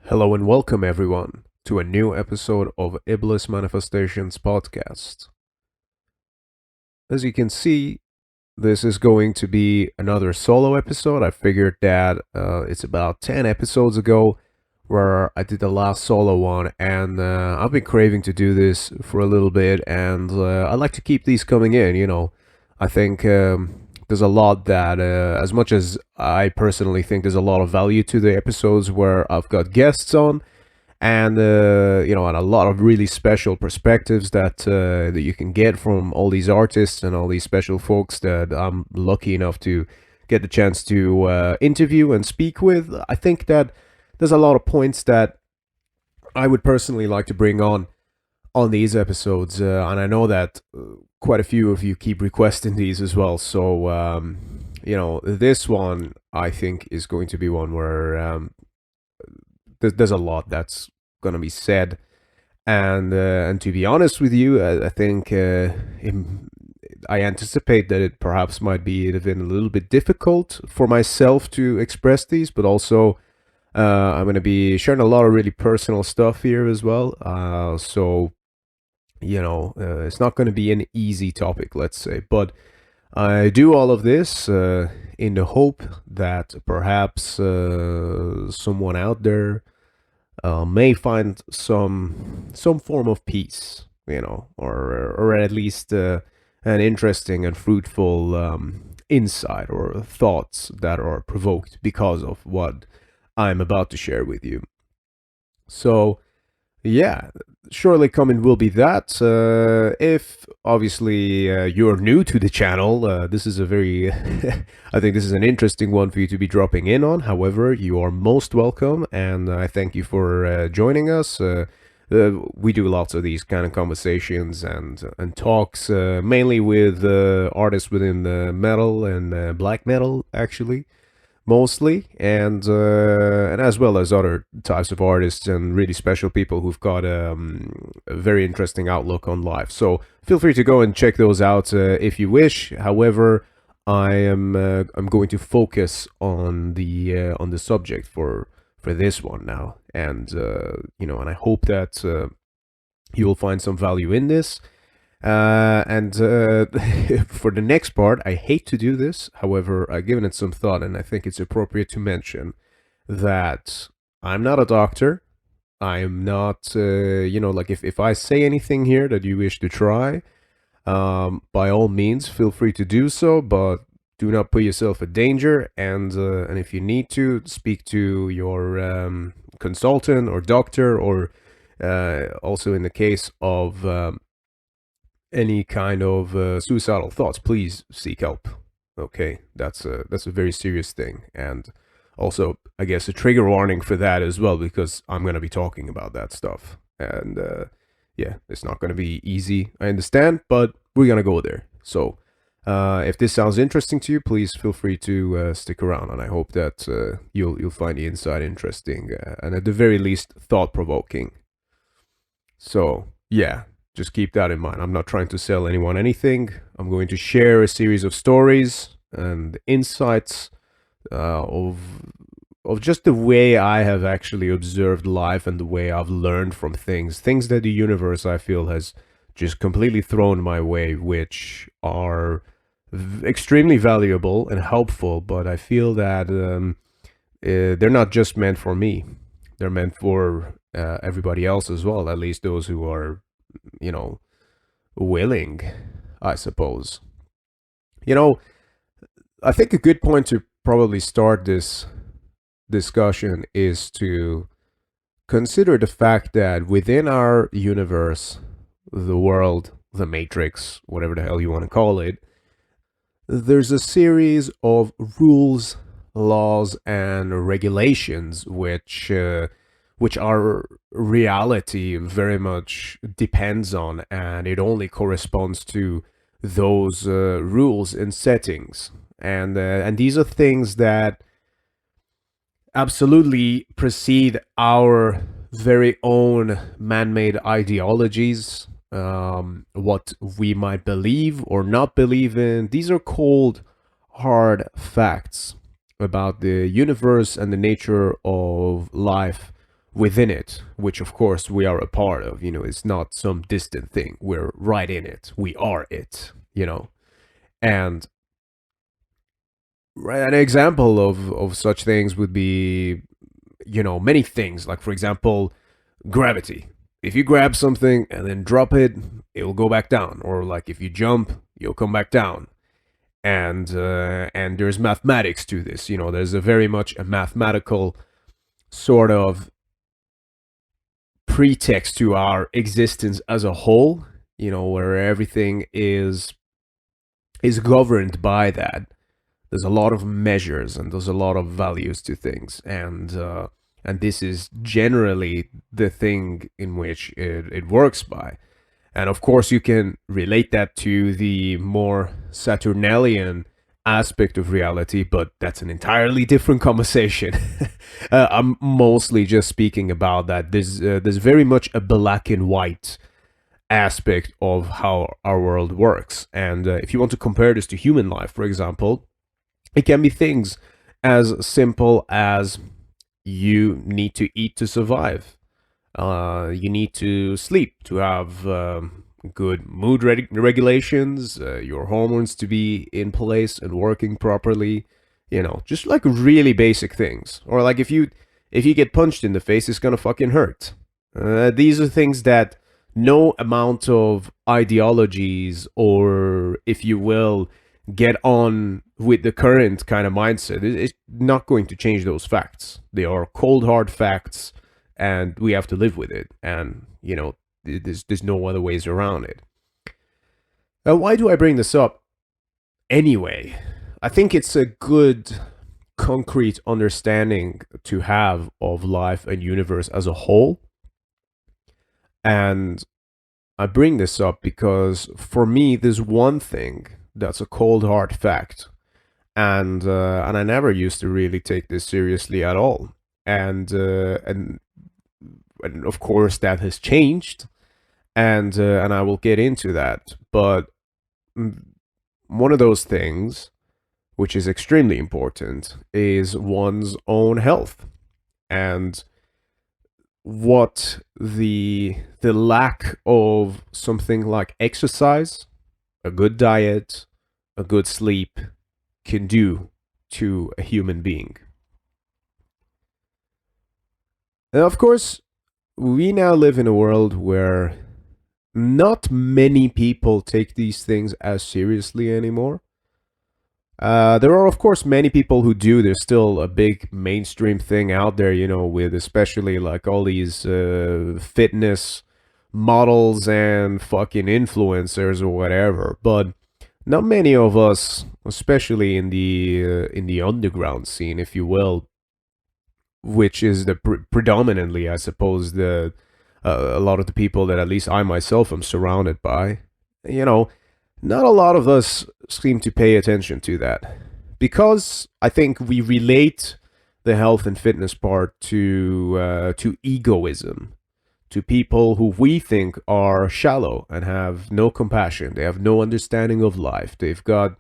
Hello and welcome everyone to a new episode of Iblis Manifestations podcast. As you can see, this is going to be another solo episode. I figured that it's about 10 episodes ago where I did the last solo one, and I've been craving to do this for a little bit, and I like to keep these coming in. I think there's a lot that, as much as I personally think there's a lot of value to the episodes where I've got guests on, and and a lot of really special perspectives that you can get from all these artists and all these special folks that I'm lucky enough to get the chance to interview and speak with. I think that there's a lot of points that I would personally like to bring on these episodes, and I know that quite a few of you keep requesting these as well. So this one I think is going to be one where there's a lot that's going to be said, and to be honest with you, I think I anticipate that it perhaps might be even a little bit difficult for myself to express these, but also I'm going to be sharing a lot of really personal stuff here as well. It's not going to be an easy topic, let's say, but I do all of this in the hope that perhaps someone out there may find some form of peace, or at least an interesting and fruitful insight or thoughts that are provoked because of what I'm about to share with you. So, yeah, surely coming will be that. If obviously you're new to the channel, this is a very, I think this is an interesting one for you to be dropping in on. However, you are most welcome, and I thank you for joining us. We do lots of these kind of conversations and talks, mainly with artists within the metal and black metal, actually, mostly, and as well as other types of artists and really special people who've got a very interesting outlook on life. So feel free to go and check those out if you wish. However, I'm going to focus on the subject for this one now, and I hope that you will find some value in this. And for the next part, I hate to do this. However, I've given it some thought, and I think it's appropriate to mention that I'm not a doctor. I am not, like if I say anything here that you wish to try, by all means, feel free to do so, but do not put yourself in danger. And if you need to, speak to your consultant or doctor, or also in the case of any kind of suicidal thoughts, please seek help. Okay, that's a very serious thing, and also I guess a trigger warning for that as well, because I'm gonna be talking about that stuff, and yeah, it's not gonna be easy, I understand, but we're gonna go there. So if this sounds interesting to you, please feel free to stick around, and I hope that you'll find the insight interesting, and at the very least thought provoking. So yeah, just keep that in mind. I'm not trying to sell anyone anything. I'm going to share a series of stories and insights of just the way I have actually observed life and the way I've learned from things that the universe, I feel, has just completely thrown my way, which are extremely valuable and helpful. But I feel that they're not just meant for me. They're meant for everybody else as well, at least those who are willing, I suppose. I think a good point to probably start this discussion is to consider the fact that within our universe, the world, the matrix, whatever the hell you want to call it, there's a series of rules, laws, and regulations which our reality very much depends on, and it only corresponds to those rules and settings, and these are things that absolutely precede our very own man-made ideologies, what we might believe or not believe in. These are called hard facts about the universe and the nature of life within it, which of course we are a part of. It's not some distant thing. We're right in it. We are it. And an example of such things would be, many things. Like, for example, gravity. If you grab something and then drop it, it'll go back down. Or like if you jump, you'll come back down. And there's mathematics to this. There's a very much a mathematical sort of pretext to our existence as a whole. Where everything is governed by that. There's a lot of measures and there's a lot of values to things, and this is generally the thing in which it works by. And of course, you can relate that to the more Saturnalian aspect of reality, but that's an entirely different conversation. I'm mostly just speaking about that. There's very much a black and white aspect of how our world works. And if you want to compare this to human life, for example, it can be things as simple as you need to eat to survive. You need to sleep to have good mood regulations, your hormones to be in place and working properly. Just like really basic things. Or like if you get punched in the face, it's gonna fucking hurt. These are things that no amount of ideologies, or if you will, get on with the current kind of mindset, it's not going to change those facts. They are cold hard facts, and we have to live with it. And there's no other ways around it. Why do I bring this up anyway? I think it's a good concrete understanding to have of life and universe as a whole. And I bring this up because for me, there's one thing that's a cold hard fact, and I never used to really take this seriously at all. And of course that has changed, and I will get into that. But one of those things, which is extremely important, is one's own health, and what the lack of something like exercise, a good diet, a good sleep can do to a human being. And of course, we now live in a world where not many people take these things as seriously anymore. There are, of course, many people who do. There's still a big mainstream thing out there, with especially like all these fitness models and fucking influencers or whatever. But not many of us, especially in the underground scene, if you will, which is the predominantly, I suppose, the a lot of the people that at least I myself am surrounded by. Not a lot of us seem to pay attention to that, because I think we relate the health and fitness part to egoism, to people who we think are shallow and have no compassion. They have no understanding of life. They've got,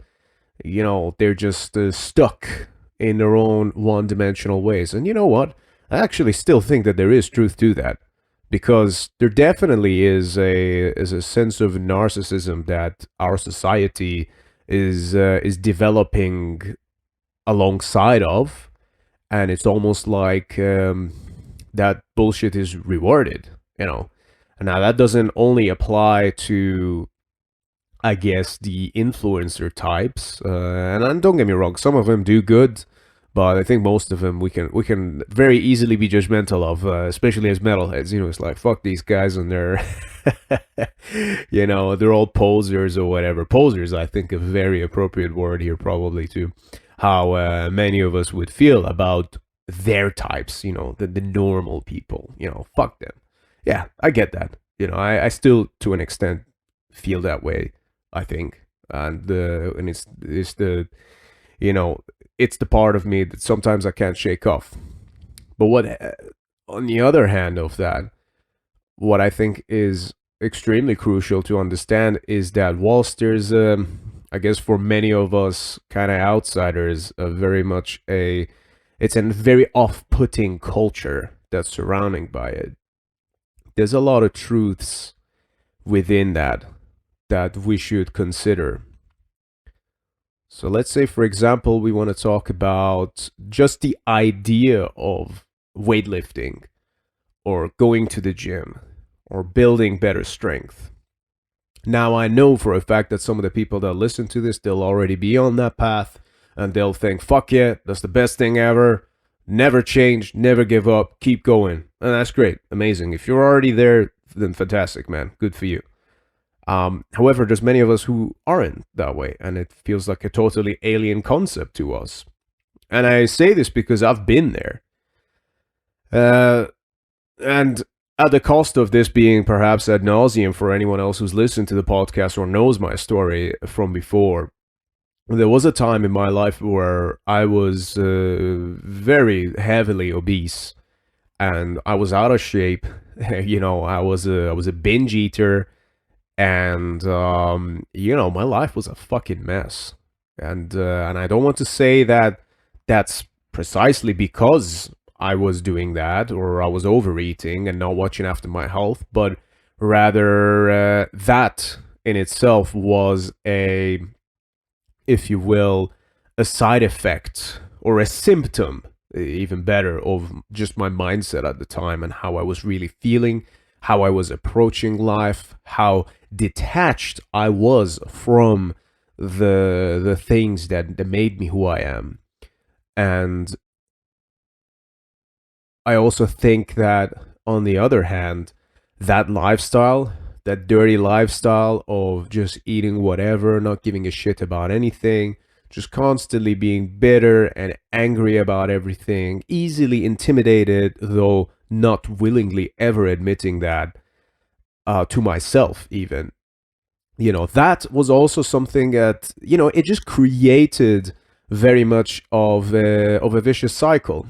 they're just stuck in their own one-dimensional ways. And you know what? I actually still think that there is truth to that, because there definitely is a sense of narcissism that our society is developing alongside of, and it's almost like that bullshit is rewarded. And now that doesn't only apply to, I guess, the influencer types, and don't get me wrong, some of them do good, but I think most of them we can very easily be judgmental of, especially as metalheads. It's like, fuck these guys and they're, they're all posers or whatever. Posers, I think, a very appropriate word here, probably, to how many of us would feel about their types. The normal people. Fuck them. Yeah, I get that. I still, to an extent, feel that way, I think, and it's the it's the part of me that sometimes I can't shake off. But on the other hand of that, what I think is extremely crucial to understand is that whilst there's, I guess for many of us kind of outsiders, it's a very off-putting culture that's surrounding by it, there's a lot of truths within that that we should consider. So let's say, for example, we want to talk about just the idea of weightlifting or going to the gym or building better strength. Now, I know for a fact that some of the people that listen to this, they'll already be on that path and they'll think, fuck yeah, that's the best thing ever. Never change, never give up, keep going. And that's great, amazing. If you're already there, then fantastic, man. Good for you. However, there's many of us who aren't that way, and it feels like a totally alien concept to us. And I say this because I've been there. And at the cost of this being perhaps ad nauseum for anyone else who's listened to the podcast or knows my story from before, there was a time in my life where I was very heavily obese, and I was out of shape. I was a binge eater, and my life was a fucking mess. And I don't want to say that that's precisely because I was doing that or I was overeating and not watching after my health, but rather that in itself was if you will, a side effect or a symptom, even better, of just my mindset at the time and how I was really feeling, how I was approaching life, how detached I was from the things that made me who I am. And I also think that, on the other hand, that lifestyle, that dirty lifestyle of just eating whatever, not giving a shit about anything, just constantly being bitter and angry about everything, easily intimidated, though not willingly ever admitting that to myself even. That was also something that, it just created very much of a vicious cycle,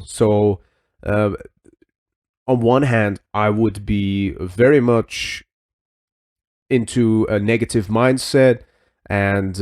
So on one hand, I would be very much into a negative mindset and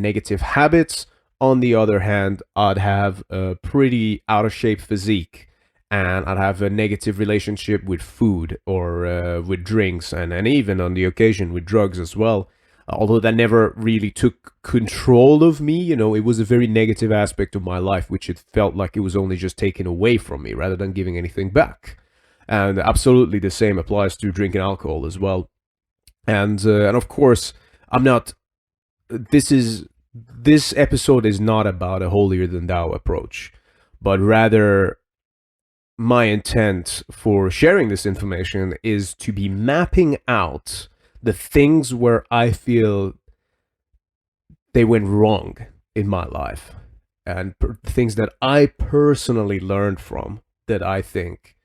negative habits. On the other hand, I'd have a pretty out of shape physique, and I'd have a negative relationship with food or with drinks, and even on the occasion with drugs as well. Although that never really took control of me, it was a very negative aspect of my life, which it felt like it was only just taken away from me rather than giving anything back. And absolutely the same applies to drinking alcohol as well. And of course, I'm not. This episode is not about a holier than thou approach, but rather my intent for sharing this information is to be mapping out the things where I feel they went wrong in my life, and things that I personally learned from, that I think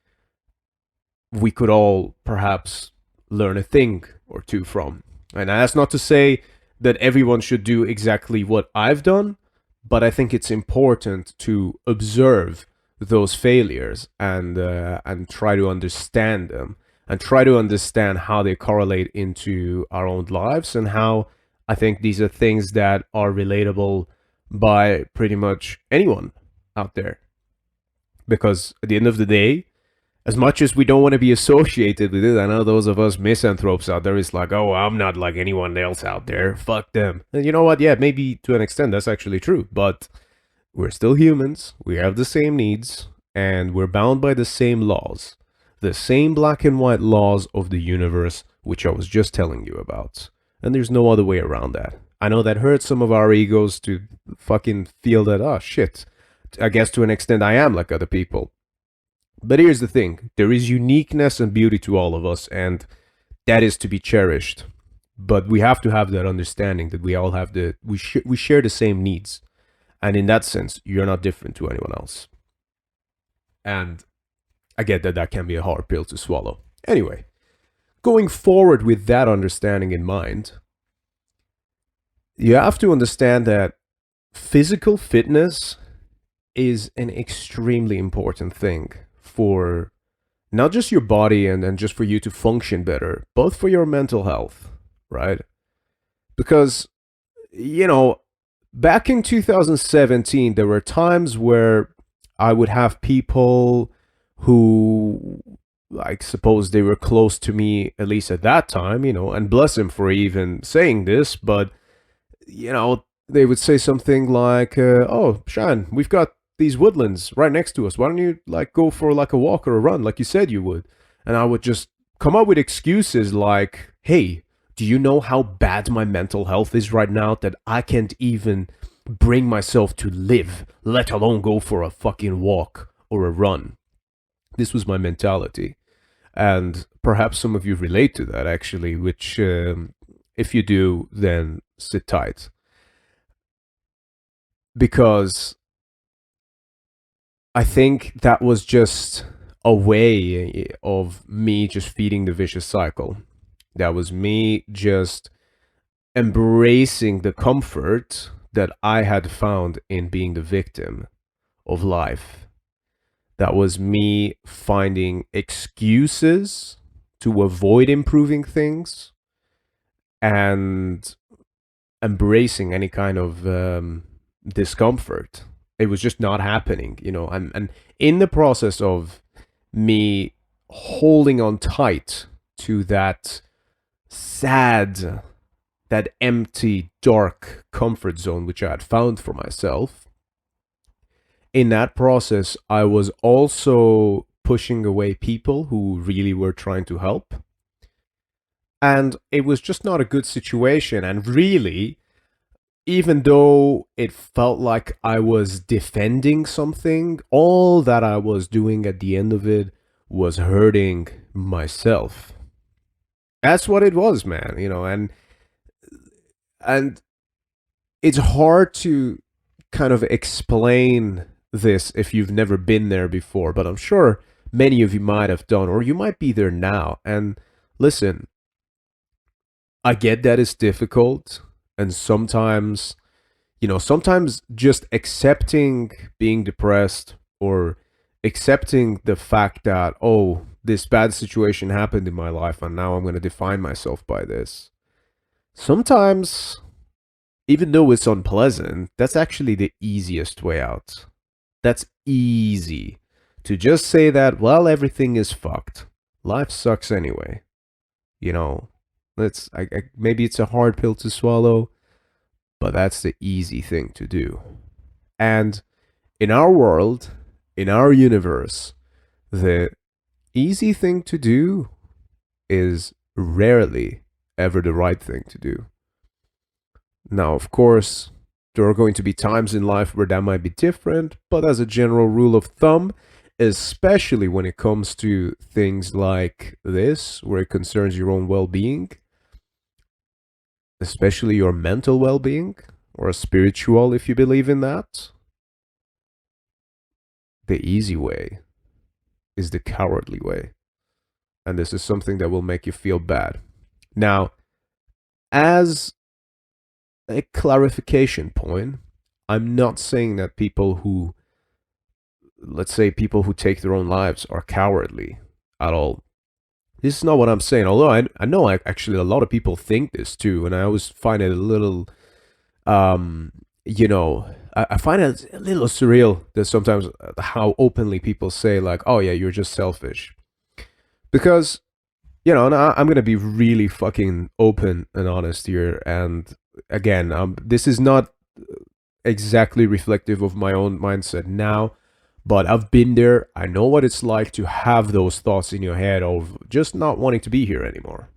we could all perhaps learn a thing or two from. And that's not to say that everyone should do exactly what I've done, but I think it's important to observe those failures and try to understand them, and try to understand how they correlate into our own lives, and how I think these are things that are relatable by pretty much anyone out there. Because at the end of the day, as much as we don't want to be associated with it, I know those of us misanthropes out there is like, oh, I'm not like anyone else out there, fuck them. And you know what, yeah, maybe to an extent that's actually true, but we're still humans, we have the same needs, and we're bound by the same laws. The same black and white laws of the universe, which I was just telling you about. And there's no other way around that. I know that hurts some of our egos to fucking feel that, oh shit, I guess to an extent I am like other people. But here's the thing, there is uniqueness and beauty to all of us, and that is to be cherished. But we have to have that understanding that we all have we share the same needs. And in that sense, you're not different to anyone else. And I get that that can be a hard pill to swallow. Anyway, going forward with that understanding in mind, you have to understand that physical fitness is an extremely important thing for not just your body and just for you to function better, but for your mental health, right? Because, back in 2017, there were times where I would have people who, like, suppose they were close to me, at least at that time, and bless him for even saying this, but, they would say something like, oh, Shan, we've got these woodlands right next to us. Why don't you, like, go for, like, a walk or a run like you said you would? And I would just come up with excuses like, hey, do you know how bad my mental health is right now that I can't even bring myself to live, let alone go for a fucking walk or a run? This was my mentality. And perhaps some of you relate to that, actually, which, if you do, then sit tight. Because I think that was just a way of me just feeding the vicious cycle. That was me just embracing the comfort that I had found in being the victim of life. That was me finding excuses to avoid improving things and embracing any kind of discomfort. It was just not happening, and in the process of me holding on tight to that sad, that empty, dark comfort zone which I had found for myself, in that process, I was also pushing away people who really were trying to help. And it was just not a good situation. And really, even though it felt like I was defending something, all that I was doing at the end of it was hurting myself. That's what it was, man, and it's hard to kind of explain this if you've never been there before, but I'm sure many of you might have done, or you might be there now. And listen, I get that it's difficult, and sometimes just accepting being depressed or accepting the fact that, oh, this bad situation happened in my life and now I'm going to define myself by this. Sometimes, even though it's unpleasant, that's actually the easiest way out. That's easy to just say that, well, everything is fucked. Life sucks anyway. You know, maybe it's a hard pill to swallow, but that's the easy thing to do. And in our world, in our universe, the easy thing to do is rarely ever the right thing to do. Now, of course, there are going to be times in life where that might be different, but as a general rule of thumb, especially when it comes to things like this, where it concerns your own well being, especially your mental well being, or spiritual if you believe in that, the easy way is the cowardly way. And this is something that will make you feel bad. Now, as a clarification point, I'm not saying that let's say people who take their own lives are cowardly at all. This is not what I'm saying, although I know actually a lot of people think this too, and I always find it a little, I find it a little surreal that sometimes how openly people say like, oh yeah, you're just selfish. Because, and I'm going to be really fucking open and honest here, and again, this is not exactly reflective of my own mindset now, but I've been there. I know what it's like to have those thoughts in your head of just not wanting to be here anymore.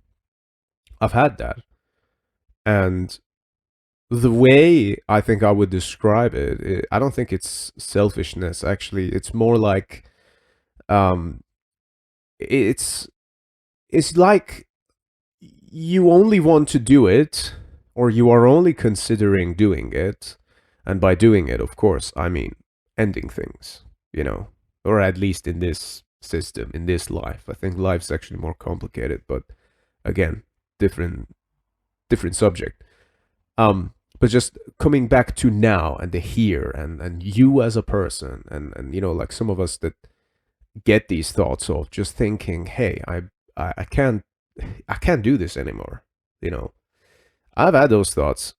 I've had that. And the way I think I would describe it, I don't think it's selfishness. Actually, it's more like, it's like you only want to do it, or you are only considering doing it. And by doing it, of course, I mean ending things, or at least in this system, in this life. I think life's actually more complicated, but again, different subject. But just coming back to now and the here, and you as a person, and like some of us that get these thoughts of just thinking, hey, I can't do this anymore. I've had those thoughts,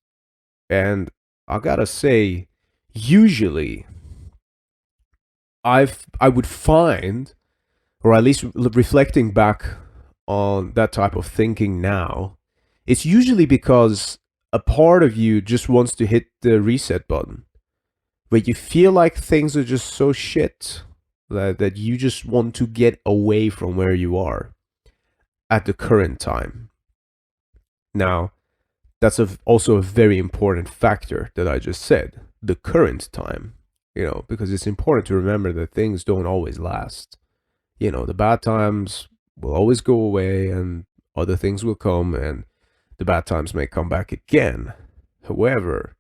and I gotta say, usually I would find or at least reflecting back on that type of thinking now, it's usually because a part of you just wants to hit the reset button, where you feel like things are just so shit that you just want to get away from where you are at the current time. Now, that's also a very important factor that I just said, the current time, because it's important to remember that things don't always last. The bad times will always go away and other things will come, and the bad times may come back again. However,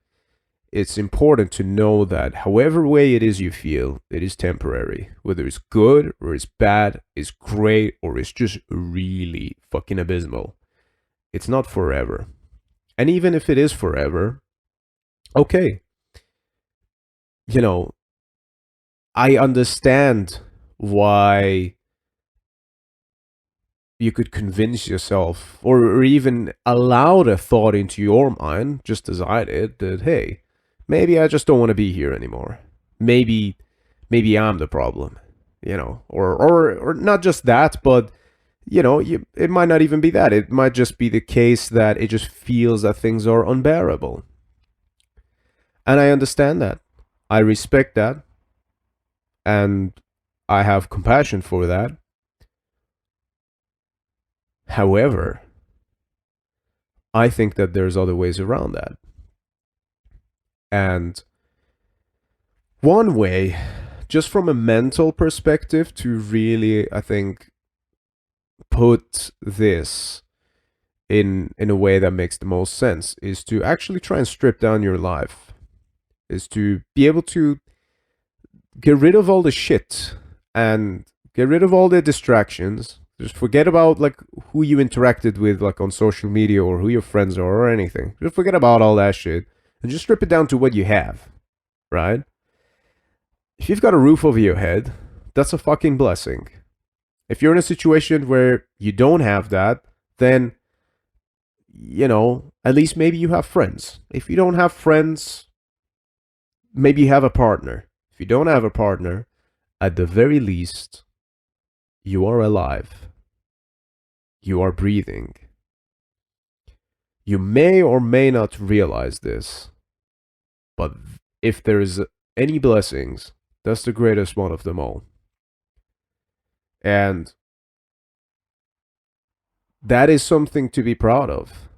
it's important to know that however way it is you feel, it is temporary. Whether it's good or it's bad, it's great or it's just really fucking abysmal. It's not forever. And even if it is forever, okay. I understand why you could convince yourself or even allow the thought into your mind, just as I did, that, hey, maybe I just don't want to be here anymore. Maybe I'm the problem, or not just that, but it might not even be that. It might just be the case that it just feels that things are unbearable. And I understand that. I respect that. And I have compassion for that. However, I think that there's other ways around that. And one way, just from a mental perspective, to really, I think, put this in a way that makes the most sense is to actually try and strip down your life. Is to be able to get rid of all the shit and get rid of all the distractions. Just forget about who you interacted with on social media or who your friends are or anything. Just forget about all that shit and just strip it down to what you have, right? If you've got a roof over your head, that's a fucking blessing. If you're in a situation where you don't have that, then, at least maybe you have friends. If you don't have friends, maybe you have a partner. If you don't have a partner, at the very least, you are alive. You are breathing. You may or may not realize this, but if there is any blessings, that's the greatest one of them all. And that is something to be proud of.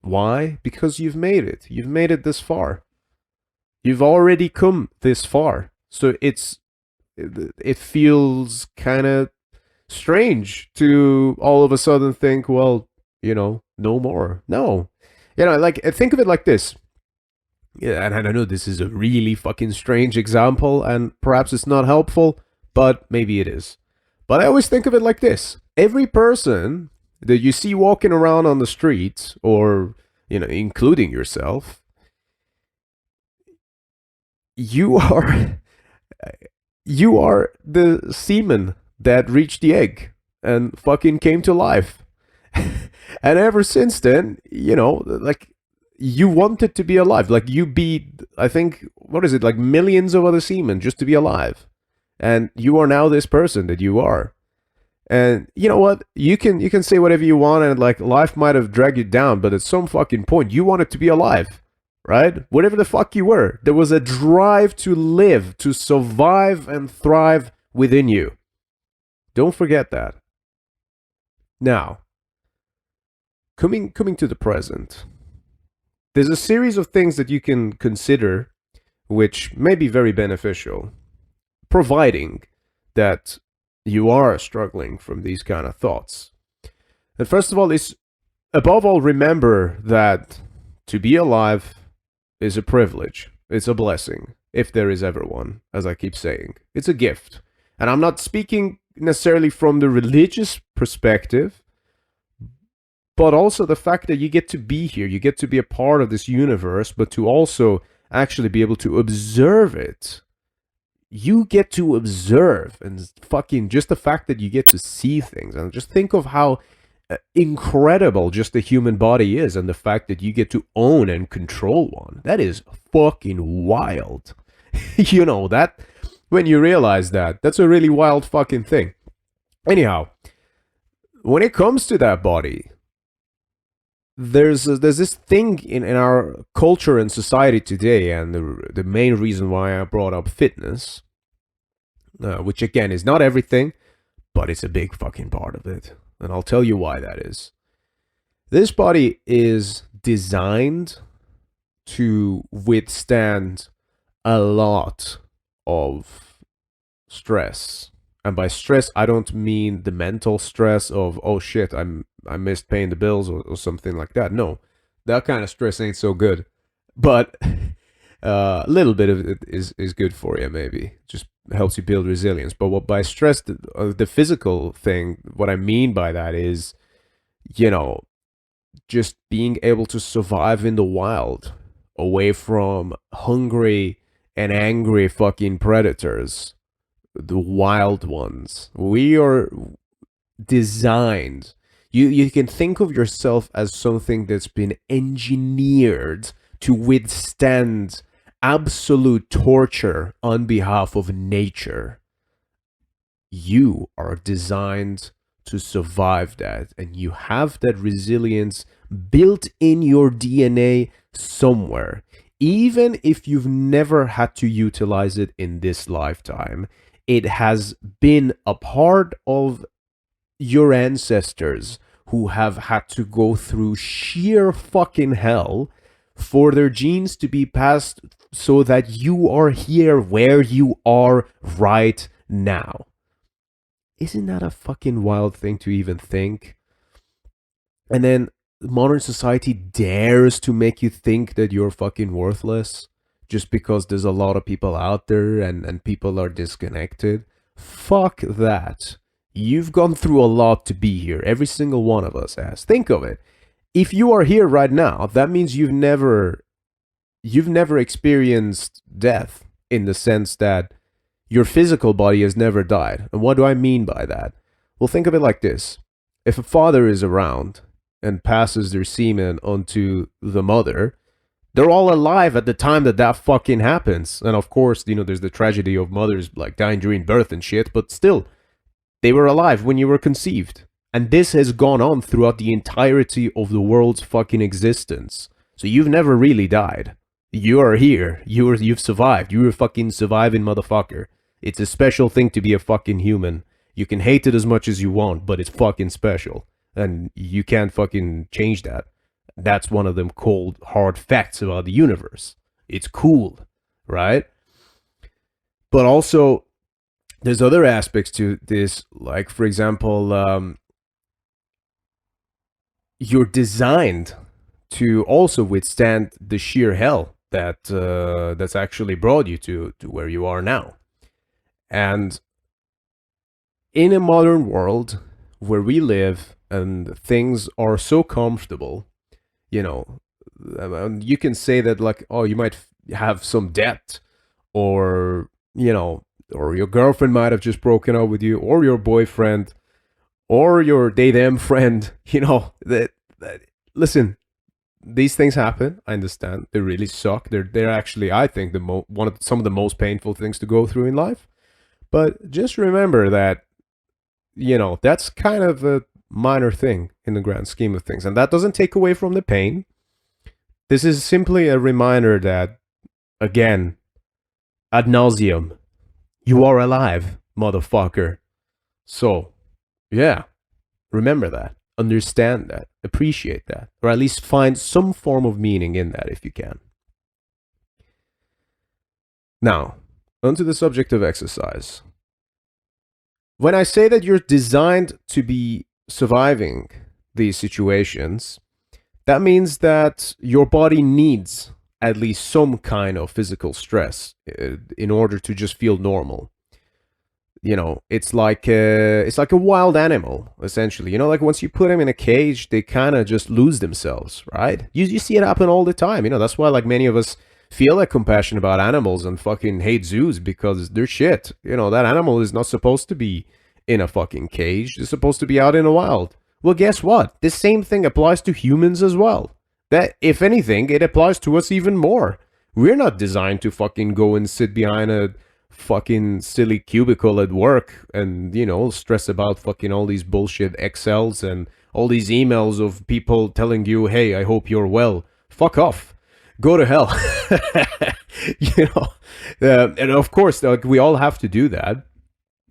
Why? Because you've made it. You've made it this far. You've already come this far. So it feels kind of strange to all of a sudden think, well, no more. No. Think of it like this. Yeah, and I know this is a really fucking strange example, and perhaps it's not helpful, but maybe it is. But I always think of it like this. Every person that you see walking around on the streets, or, including yourself, you are the semen that reached the egg and fucking came to life. And ever since then, you wanted to be alive. You beat, I think, millions of other semen just to be alive. And you are now this person that you are. And you know what? You can say whatever you want, and life might have dragged you down, but at some fucking point you wanted to be alive. Right? Whatever the fuck you were, there was a drive to live, to survive and thrive within you. Don't forget that. Now, coming to the present, there's a series of things that you can consider which may be very beneficial, providing that you are struggling from these kind of thoughts. And first of all, above all, remember that to be alive is a privilege. It's a blessing, if there is ever one, as I keep saying. It's a gift. And I'm not speaking necessarily from the religious perspective, but also the fact that you get to be here, you get to be a part of this universe, but to also actually be able to observe it. You get to observe, and fucking just the fact that you get to see things, and just think of how incredible just the human body is, and the fact that you get to own and control one. That is fucking wild. That when you realize that, that's a really wild fucking thing. Anyhow, when it comes to that body, there's this thing in our culture and society today, and the main reason why I brought up fitness, which again is not everything, but it's a big fucking part of it. And I'll tell you why that is. This body is designed to withstand a lot of stress. And by stress, I don't mean the mental stress of, oh shit, I missed paying the bills or something like that. No, that kind of stress ain't so good. But a little bit of it is good for you, maybe. Just helps you build resilience. But what by stress, the physical thing, what I mean by that is, you know, just being able to survive in the wild away from hungry and angry fucking predators, the wild ones. We are designed. You can think of yourself as something that's been engineered to withstand absolute torture on behalf of nature. You are designed to survive that, and you have that resilience built in your DNA somewhere. Even if you've never had to utilize it in this lifetime, it has been a part of your ancestors who have had to go through sheer fucking hell for their genes to be passed so that you are here where you are right now. Isn't that a fucking wild thing to even think? And then modern society dares to make you think that you're fucking worthless just because there's a lot of people out there and people are disconnected. Fuck that. You've gone through a lot to be here. Every single one of us has. Think of it. If you are here right now, that means you've never experienced death, in the sense that your physical body has never died. And what do I mean by that? Well, think of it like this. If a father is around and passes their semen onto the mother, they're all alive at the time that fucking happens. And of course, there's the tragedy of mothers like dying during birth and shit, but still, they were alive when you were conceived. And this has gone on throughout the entirety of the world's fucking existence. So you've never really died. You are here. You've survived. You're a fucking surviving motherfucker. It's a special thing to be a fucking human. You can hate it as much as you want, but it's fucking special. And you can't fucking change that. That's one of them cold, hard facts about the universe. It's cool, right? But also, there's other aspects to this, like, for example, you're designed to also withstand the sheer hell that's actually brought you to where you are now. And in a modern world where we live and things are so comfortable, you can say that, like, oh, you might have some debt, or, or your girlfriend might have just broken up with you, or your boyfriend, or your they-them friend, that listen, these things happen. I understand. They really suck. They're actually, I think, some of the most painful things to go through in life. But just remember that, that's kind of a minor thing in the grand scheme of things. And that doesn't take away from the pain. This is simply a reminder that, again, ad nauseum, you are alive, motherfucker. So, yeah, remember that. Understand that. Appreciate that. Or at least find some form of meaning in that if you can. Now, onto the subject of exercise. When I say that you're designed to be surviving these situations, that means that your body needs at least some kind of physical stress in order to just feel normal. It's like a wild animal, essentially. Like once you put them in a cage, they kind of just lose themselves, right? You see it happen all the time. That's why, like, many of us feel like compassion about animals and fucking hate zoos, because they're shit. That animal is not supposed to be in a fucking cage. They're supposed to be out in the wild. Well, guess what? This same thing applies to humans as well. That, if anything, it applies to us even more. We're not designed to fucking go and sit behind a fucking silly cubicle at work and, stress about fucking all these bullshit Excels and all these emails of people telling you, hey, I hope you're well. Fuck off. Go to hell. you know, and of course, like, we all have to do that.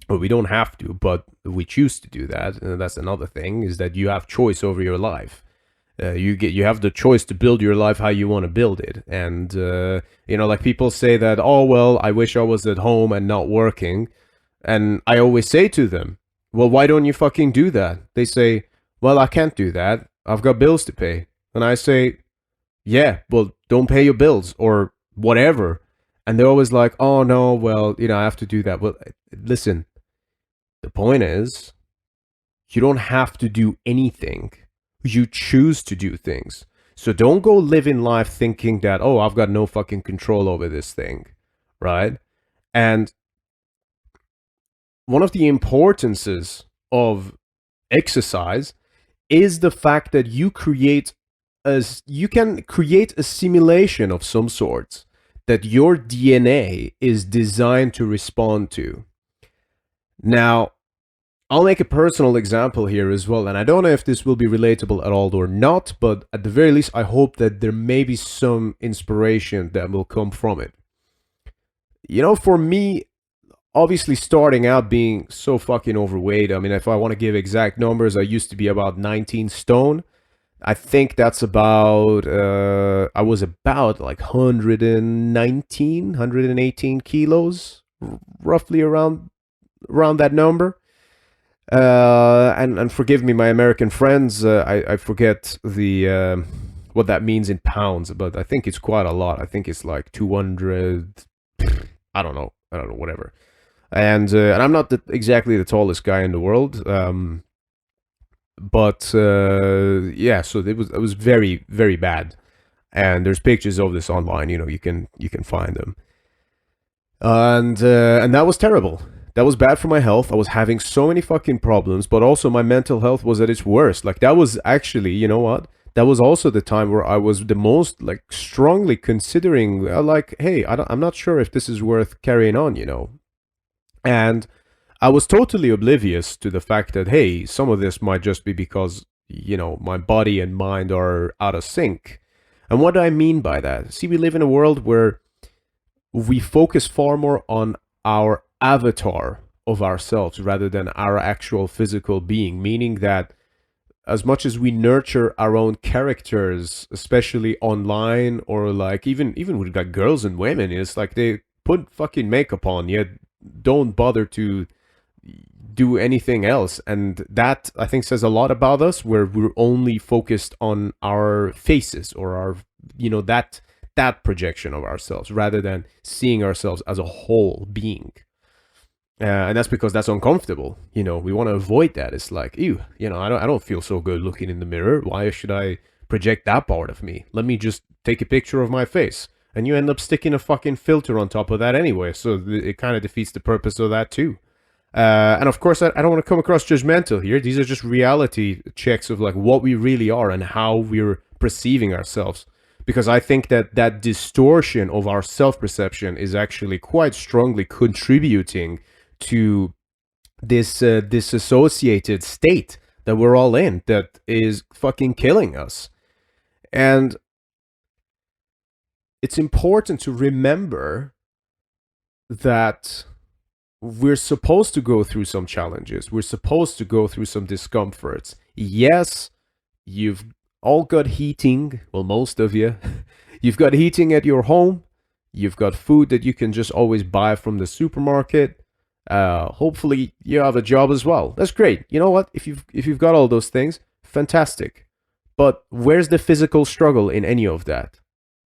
Well, we don't have to, but we choose to do that. And that's another thing, is that you have choice over your life. You have the choice to build your life how you want to build it. And, like people say that, oh, well, I wish I was at home and not working. And I always say to them, well, why don't you fucking do that? They say, well, I can't do that. I've got bills to pay. And I say, yeah, well, don't pay your bills or whatever. And they're always like, oh, no, well, I have to do that. Well, listen, the point is, you don't have to do anything. You choose to do things. So don't go living life thinking that, oh, I've got no fucking control over this thing, right? And one of the importances of exercise is the fact that you can create a simulation of some sort that your DNA is designed to respond to. Now, I'll make a personal example here as well, and I don't know if this will be relatable at all or not, but at the very least, I hope that there may be some inspiration that will come from it. For me, obviously starting out being so fucking overweight, I mean, if I want to give exact numbers, I used to be about 19 stone. I think that's about, I was about like 118 kilos, roughly around that number. And forgive me, my American friends, I forget the what that means in pounds, but I think it's quite a lot. I think it's like 200. I don't know, whatever. And I'm not exactly the tallest guy in the world, but yeah. So it was very, very bad. And there's pictures of this online. You can find them. And that was terrible. That was bad for my health. I was having so many fucking problems, but also my mental health was at its worst. Like, that was actually, you know what? That was also the time where I was the most, like, strongly considering, like, hey, I'm not sure if this is worth carrying on, And I was totally oblivious to the fact that, hey, some of this might just be because, my body and mind are out of sync. And what do I mean by that? See, we live in a world where we focus far more on our avatar of ourselves rather than our actual physical being, meaning that as much as we nurture our own characters, especially online, or like even with like girls and women, it's like they put fucking makeup on, yet don't bother to do anything else. And that, I think, says a lot about us, where we're only focused on our faces or our, that projection of ourselves, rather than seeing ourselves as a whole being. And that's because that's uncomfortable. We want to avoid that. It's like, ew, I don't feel so good looking in the mirror. Why should I project that part of me? Let me just take a picture of my face. And you end up sticking a fucking filter on top of that anyway. So it kind of defeats the purpose of that too. And of course, I don't want to come across judgmental here. These are just reality checks of like what we really are and how we're perceiving ourselves. Because I think that distortion of our self-perception is actually quite strongly contributing to this disassociated state that we're all in, that is fucking killing us. And it's important to remember that we're supposed to go through some challenges. We're supposed to go through some discomforts. Yes, you've all got heating. Well, most of you. You've got heating at your home. You've got food that you can just always buy from the supermarket. Hopefully you have a job as well. That's great. You know what? If you've got all those things, fantastic. But where's the physical struggle in any of that?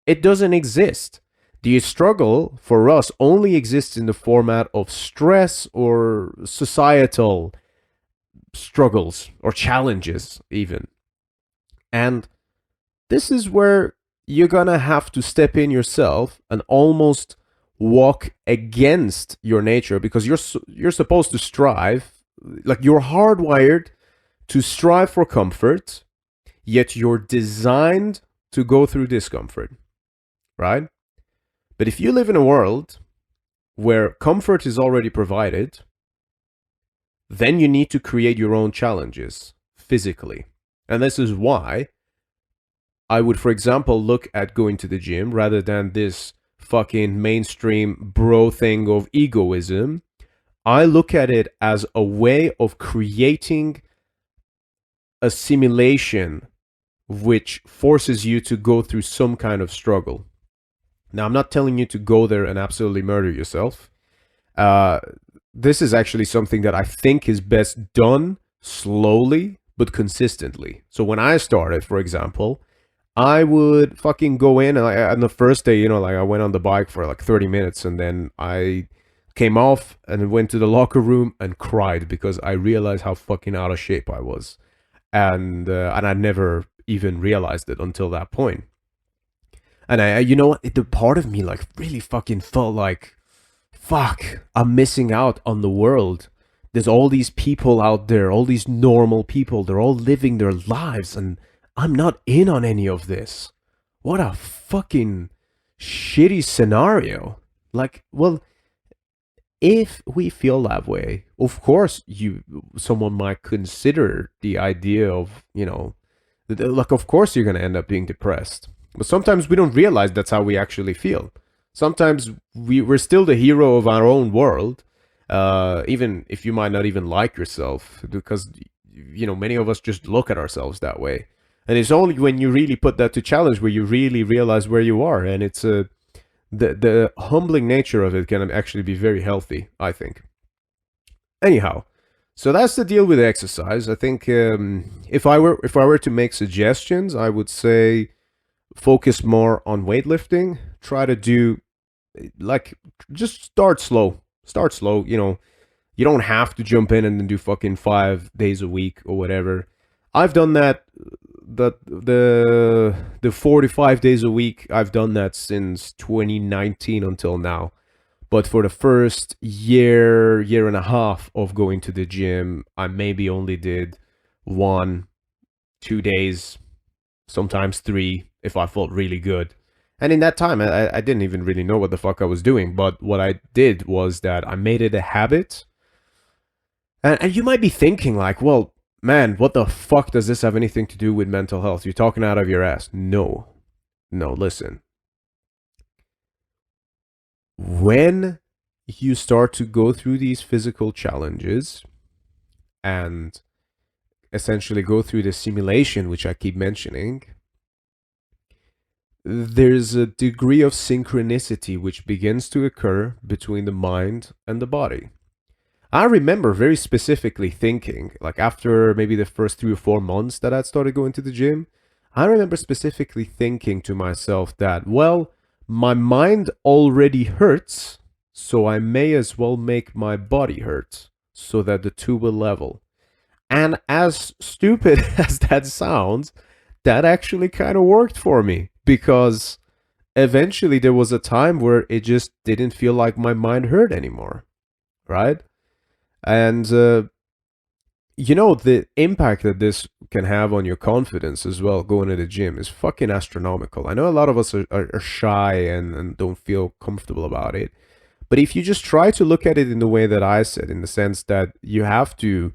It doesn't exist. The struggle for us only exists in the format of stress or societal struggles or challenges even. And this is where you're gonna have to step in yourself and almost walk against your nature, because you're supposed to strive, like you're hardwired to strive for comfort, yet you're designed to go through discomfort, right? But if you live in a world where comfort is already provided, then you need to create your own challenges physically. And this is why I would, for example, look at going to the gym rather than this fucking mainstream bro thing of egoism. I look at it as a way of creating a simulation which forces you to go through some kind of struggle. Now, I'm not telling you to go there and absolutely murder yourself. This is actually something that I think is best done slowly but consistently. So when I started, for example, I would fucking go in and on the first day, like I went on the bike for like 30 minutes and then I came off and went to the locker room and cried because I realized how fucking out of shape I was. And I never even realized it until that point. And the part of me like really fucking felt like, fuck, I'm missing out on the world. There's all these people out there, all these normal people, they're all living their lives and I'm not in on any of this. What a fucking shitty scenario. Like, well, if we feel that way, of course someone might consider the idea of, like, of course you're going to end up being depressed. But sometimes we don't realize that's how we actually feel. Sometimes we're still the hero of our own world, even if you might not even like yourself, because, many of us just look at ourselves that way. And it's only when you really put that to challenge where you really realize where you are. And it's the humbling nature of it can actually be very healthy, I think. Anyhow, so that's the deal with exercise. I think if I were to make suggestions, I would say focus more on weightlifting. Try to do just start slow. Start slow. You don't have to jump in and do fucking 5 days a week or whatever. I've done that. The 45 days a week, I've done that since 2019 until now. But for the first year and a half of going to the gym, I maybe only did 1-2 days, sometimes 3 if I felt really good. And in that time, I didn't even really know what the fuck I was doing. But what I did was that I made it a habit. And you might be thinking like, well, man, what the fuck does this have anything to do with mental health? You're talking out of your ass. No, listen. When you start to go through these physical challenges and essentially go through the simulation, which I keep mentioning, there's a degree of synchronicity which begins to occur between the mind and the body. I remember very specifically thinking, like after maybe the first 3 or 4 months that I'd started going to the gym, I remember specifically thinking to myself that, well, my mind already hurts, so I may as well make my body hurt so that the two will level. And as stupid as that sounds, that actually kind of worked for me, because eventually there was a time where it just didn't feel like my mind hurt anymore, right? And, the impact that this can have on your confidence as well, going to the gym, is fucking astronomical. I know a lot of us are shy and don't feel comfortable about it. But if you just try to look at it in the way that I said, in the sense that you have to,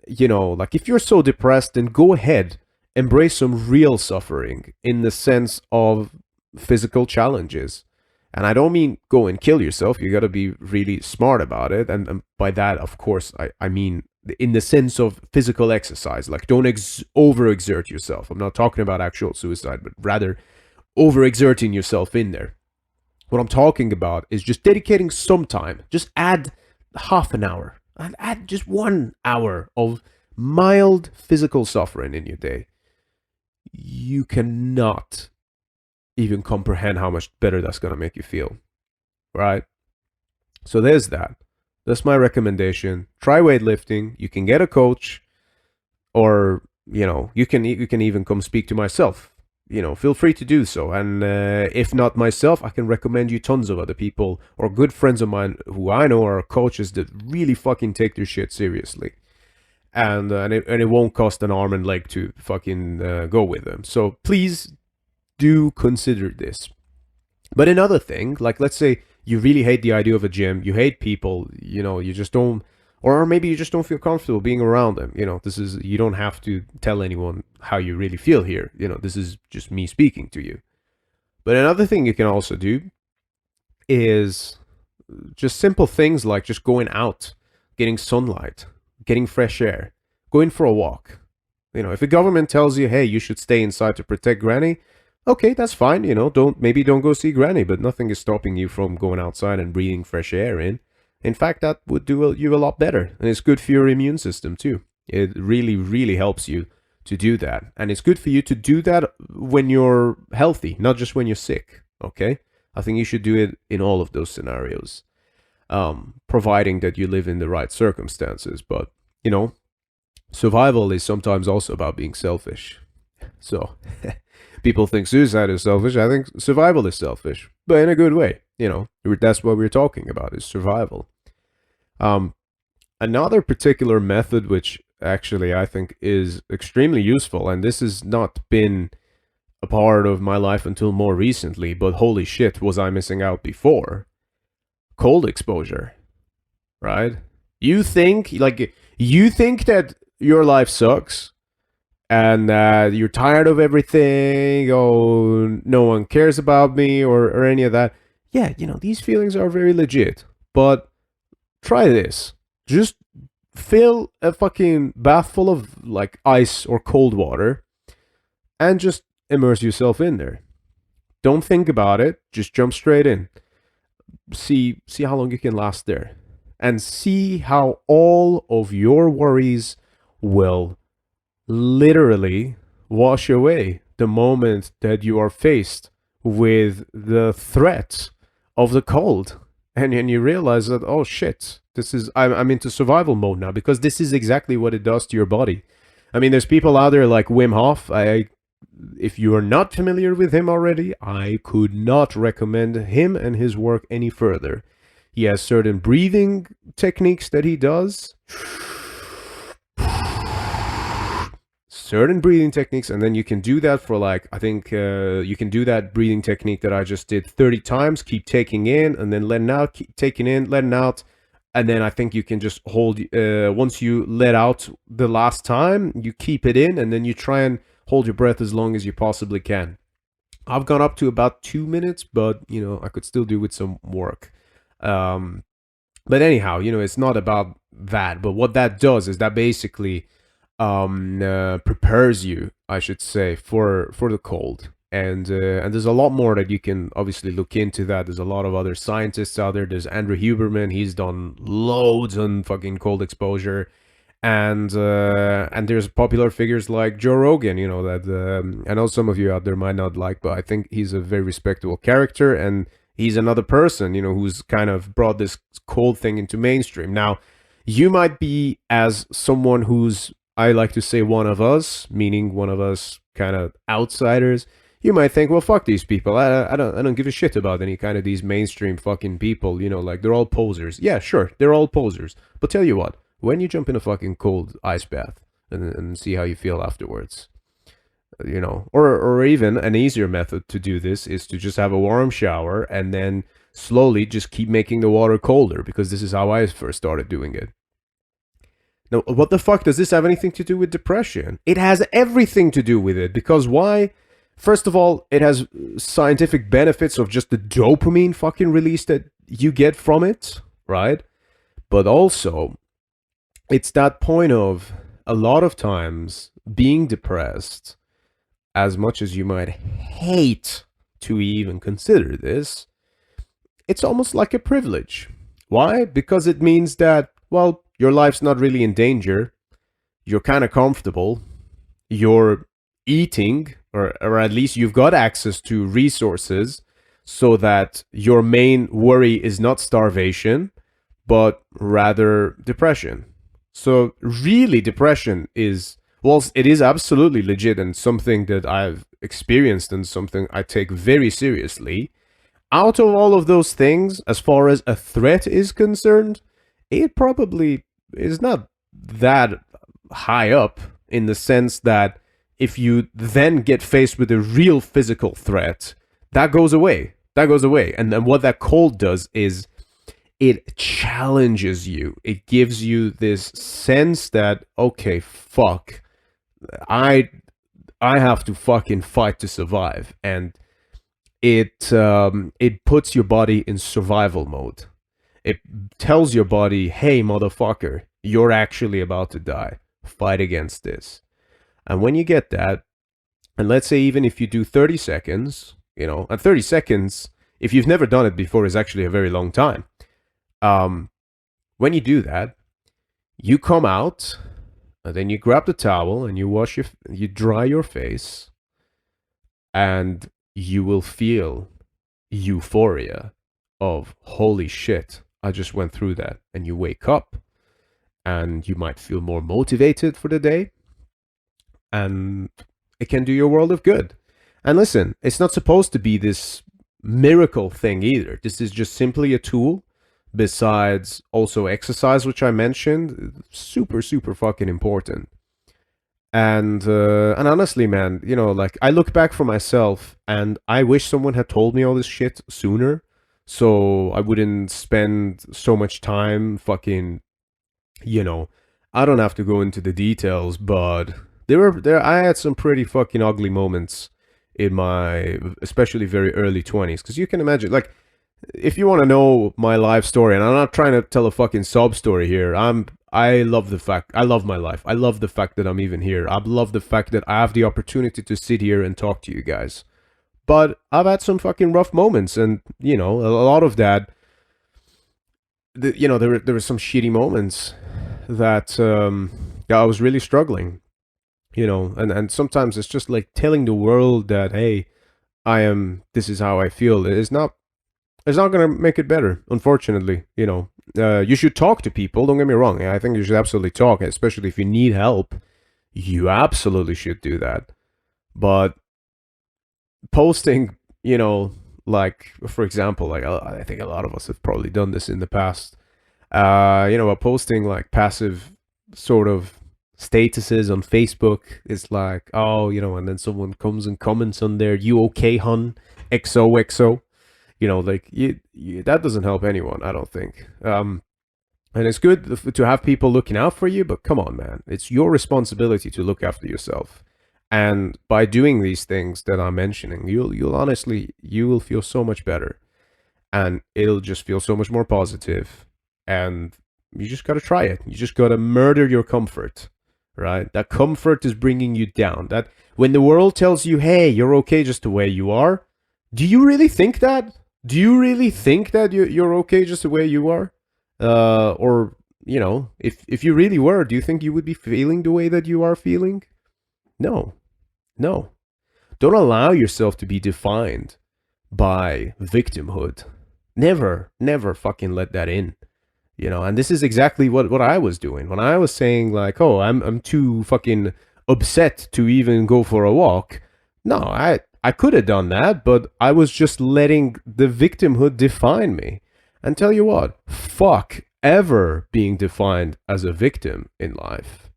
like if you're so depressed, then go ahead, embrace some real suffering in the sense of physical challenges. And I don't mean go and kill yourself. You got to be really smart about it. And by that, of course, I mean in the sense of physical exercise. Like, don't overexert yourself. I'm not talking about actual suicide, but rather overexerting yourself in there. What I'm talking about is just dedicating some time. Just add half an hour. And add just 1 hour of mild physical suffering in your day. You cannot even comprehend how much better that's going to make you feel, right? So there's that. That's my recommendation. Try weightlifting. You can get a coach, or you can even come speak to myself. Feel free to do so. And if not myself, I can recommend you tons of other people or good friends of mine who I know are coaches that really fucking take their shit seriously. And it won't cost an arm and leg to fucking go with them. So please do consider this. But another thing, like let's say you really hate the idea of a gym, you hate people, you just don't, or maybe you just don't feel comfortable being around them. This is, you don't have to tell anyone how you really feel here. This is just me speaking to you. But another thing you can also do is just simple things like just going out, getting sunlight, getting fresh air, going for a walk. If the government tells you, hey, you should stay inside to protect granny, okay, that's fine. Don't go see granny, but nothing is stopping you from going outside and breathing fresh air in. In fact, that would do you a lot better, and it's good for your immune system too. It really, really helps you to do that, and it's good for you to do that when you're healthy, not just when you're sick. Okay, I think you should do it in all of those scenarios, providing that you live in the right circumstances. But survival is sometimes also about being selfish. So people think suicide is selfish. I think survival is selfish, but in a good way. That's what we're talking about, is survival. Another particular method, which actually I think is extremely useful, and this has not been a part of my life until more recently, but holy shit, was I missing out before. Cold exposure, right? You think that your life sucks and you're tired of everything, oh, no one cares about me or any of that. Yeah, these feelings are very legit, but try this. Just fill a fucking bath full of like ice or cold water and just immerse yourself in there. Don't think about it, just jump straight in. See how long you can last there, and see how all of your worries will literally wash away the moment that you are faced with the threat of the cold, and you realize that, oh shit, I'm into survival mode now, because this is exactly what it does to your body. I mean, there's people out there like Wim Hof. If you are not familiar with him already, I could not recommend him and his work any further. He has certain breathing techniques that he does. Certain breathing techniques, and then you can do that for like, I think you can do that breathing technique that I just did 30 times. Keep taking in and then letting out, keep taking in, letting out. And then I think you can just hold, once you let out the last time, you keep it in, and then you try and hold your breath as long as you possibly can. I've gone up to about 2 minutes, but I could still do with some work. But anyhow, it's not about that. But what that does is that basically prepares you, I should say, for the cold. And there's a lot more that you can obviously look into that. There's a lot of other scientists out there. There's Andrew Huberman. He's done loads on fucking cold exposure. And there's popular figures like Joe Rogan, that I know some of you out there might not like, but I think he's a very respectable character, and he's another person, who's kind of brought this cold thing into mainstream. Now, you might be, as someone who's, I like to say, one of us, meaning one of us kind of outsiders, you might think, well, fuck these people. I don't give a shit about any kind of these mainstream fucking people, like they're all posers. Yeah, sure, they're all posers. But tell you what, when you jump in a fucking cold ice bath and see how you feel afterwards, or even an easier method to do this is to just have a warm shower and then slowly just keep making the water colder, because this is how I first started doing it. Now, what the fuck does this have anything to do with depression? It has everything to do with it, because why? First of all, it has scientific benefits of just the dopamine fucking release that you get from it, right? But also, it's that point of, a lot of times, being depressed, as much as you might hate to even consider this, it's almost like a privilege. Why? Because it means that, well, your life's not really in danger, you're kind of comfortable, you're eating, or at least you've got access to resources, so that your main worry is not starvation, but rather depression. So really, depression is, well, it is absolutely legit and something that I've experienced and something I take very seriously. Out of all of those things, as far as a threat is concerned, it probably is not that high up, in the sense that if you then get faced with a real physical threat, that goes away. That goes away. And then what that cold does is it challenges you. It gives you this sense that, okay, fuck, I I have to fucking fight to survive, and it puts your body in survival mode. It tells your body, hey, motherfucker, you're actually about to die. Fight against this. And when you get that, and let's say even if you do 30 seconds, and 30 seconds, if you've never done it before, is actually a very long time. When you do that, you come out, and then you grab the towel and you dry your face, and you will feel euphoria of holy shit, I just went through that. And you wake up and you might feel more motivated for the day, and it can do your world of good. And listen, it's not supposed to be this miracle thing either. This is just simply a tool besides also exercise, which I mentioned. Super, super fucking important. And honestly, man, like, I look back for myself and I wish someone had told me all this shit sooner, so I wouldn't spend so much time fucking, I don't have to go into the details, but I had some pretty fucking ugly moments in my, especially very early 20s, because you can imagine, like, if you want to know my life story, and I'm not trying to tell a fucking sob story here, I love my life. I love the fact that I'm even here. I love the fact that I have the opportunity to sit here and talk to you guys. But I've had some fucking rough moments, and a lot of that, there were some shitty moments that I was really struggling, and sometimes it's just like telling the world that, hey, this is how I feel. It's not going to make it better, unfortunately. You should talk to people, don't get me wrong. I think you should absolutely talk, especially if you need help. You absolutely should do that. But posting, like, for example, like, I think a lot of us have probably done this in the past, posting like passive sort of statuses on Facebook is like, oh, and then someone comes and comments on there, you okay, hun? XOXO. Like, that doesn't help anyone, I don't think. And it's good to have people looking out for you, but come on, man. It's your responsibility to look after yourself. And by doing these things that I'm mentioning, you'll honestly, you will feel so much better. And it'll just feel so much more positive. And you just got to try it. You just got to murder your comfort, right? That comfort is bringing you down. That when the world tells you, hey, you're okay just the way you are, do you really think that? Do you really think that you're okay just the way you are? Or, if you really were, do you think you would be feeling the way that you are feeling? No. Don't allow yourself to be defined by victimhood. Never fucking let that in. And this is exactly what I was doing. When I was saying, like, oh, I'm too fucking upset to even go for a walk. No, I could have done that, but I was just letting the victimhood define me. And tell you what, fuck ever being defined as a victim in life.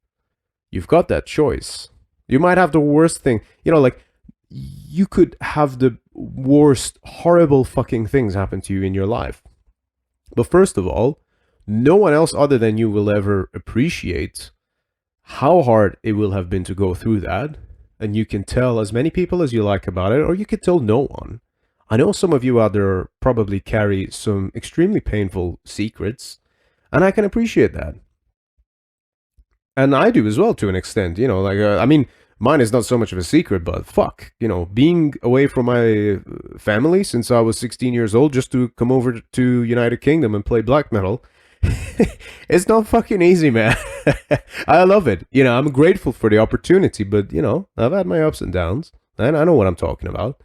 You've got that choice. You might have the worst thing, like, you could have the worst, horrible fucking things happen to you in your life. But first of all, no one else other than you will ever appreciate how hard it will have been to go through that. And you can tell as many people as you like about it, or you could tell no one. I know some of you out there probably carry some extremely painful secrets, and I can appreciate that. And I do as well, to an extent, mine is not so much of a secret, but fuck, being away from my family since I was 16 years old just to come over to United Kingdom and play black metal, it's not fucking easy, man. I love it. I'm grateful for the opportunity, but, I've had my ups and downs, and I know what I'm talking about.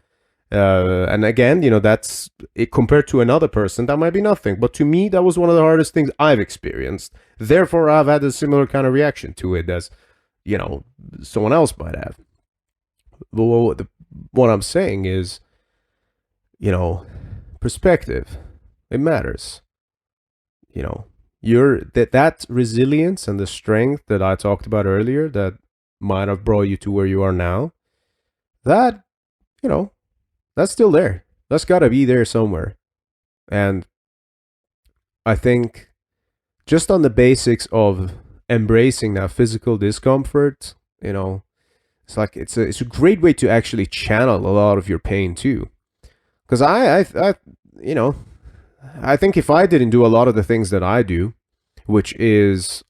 And again, that's it. Compared to another person, that might be nothing. But to me, that was one of the hardest things I've experienced. Therefore, I've had a similar kind of reaction to it as, someone else might have. But what I'm saying is, perspective, it matters. That resilience and the strength that I talked about earlier that might have brought you to where you are now, that, that's still there. That's got to be there somewhere. And I think just on the basics of embracing that physical discomfort, it's like it's a great way to actually channel a lot of your pain too. Because you know, I think if I didn't do a lot of the things that I do, which is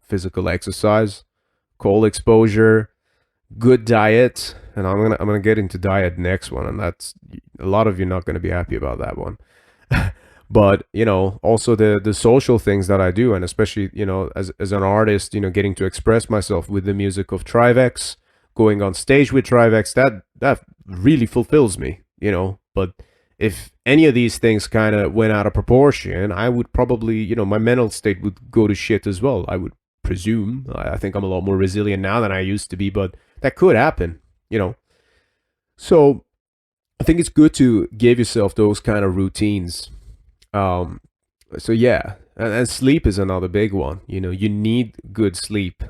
physical exercise, cold exposure, good diet, and I'm gonna get into diet next one, and that's a lot of you not gonna be happy about that one. But also the social things that I do, and especially as an artist, getting to express myself with the music of Trivex, going on stage with Trivex, that really fulfills me. But if any of these things kind of went out of proportion, I would probably, my mental state would go to shit as well. I would presume. I think I'm a lot more resilient now than I used to be, but that could happen. So I think it's good to give yourself those kind of routines. um, so yeah, and sleep is another big one. You need good sleep.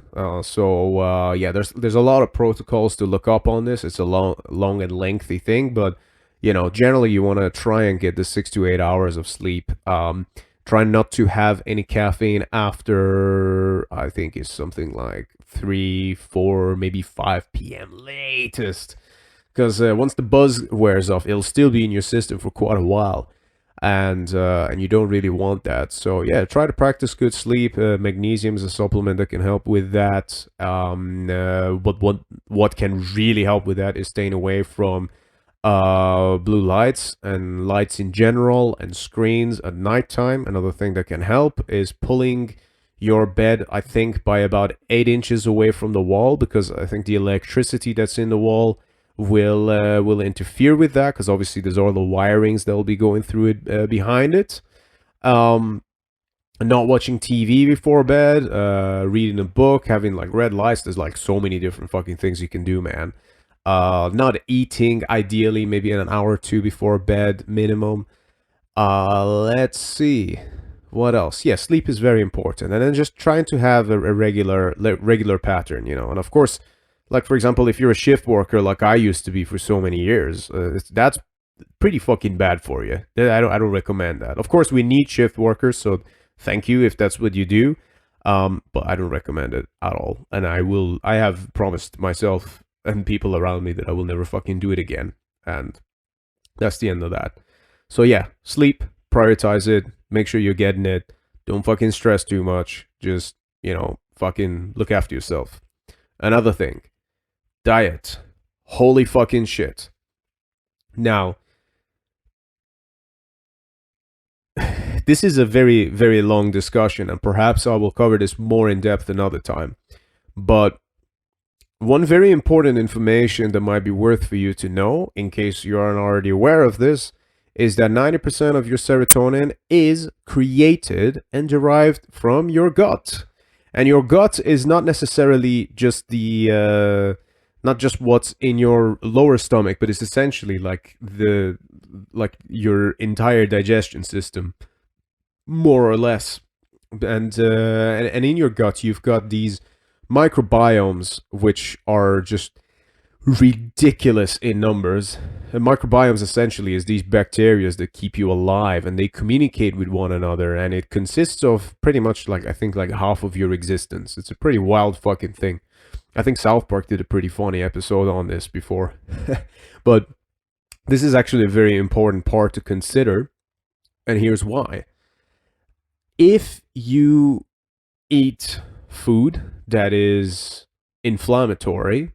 So yeah, there's a lot of protocols to look up on this. It's a long and lengthy thing, but generally you want to try and get the 6 to 8 hours of sleep. Try not to have any caffeine after, I think it's something like 3, 4, maybe 5 p.m. latest, because once the buzz wears off, it'll still be in your system for quite a while, and you don't really want that. So yeah, try to practice good sleep. Magnesium is a supplement that can help with that. But what can really help with that is staying away from blue lights and lights in general and screens at nighttime. Another thing that can help is pulling your bed, I think, by about 8 inches away from the wall, because I think the electricity that's in the wall will interfere with that, because obviously there's all the wirings that will be going through it behind it. Not watching TV before bed, reading a book, having like red lights. There's like so many different fucking things you can do, man. Not eating, ideally maybe an hour or two before bed minimum. Let's see what else. Yeah, sleep is very important, and then just trying to have a regular pattern, and of course, like for example, if you're a shift worker like I used to be for so many years, that's pretty fucking bad for you. I don't recommend that. Of course, we need shift workers, so thank you if that's what you do. But I don't recommend it at all, and I have promised myself and people around me that I will never fucking do it again, and that's the end of that. So yeah, sleep, prioritize it, make sure you're getting it. Don't fucking stress too much. Just, fucking look after yourself. Another thing, diet. Holy fucking shit. Now, this is a very, very long discussion, and perhaps I will cover this more in depth another time. But one very important information that might be worth for you to know, in case you aren't already aware of this, is that 90% of your serotonin is created and derived from your gut. And your gut is not necessarily just not just what's in your lower stomach, but it's essentially like your entire digestion system, more or less. And in your gut, you've got these microbiomes, which are just ridiculous in numbers. And microbiomes essentially is these bacteria that keep you alive, and they communicate with one another, and it consists of pretty much like, I think, like half of your existence. It's a pretty wild fucking thing. I think South Park did a pretty funny episode on this before. But this is actually a very important part to consider, and here's why. If you eat food that is inflammatory,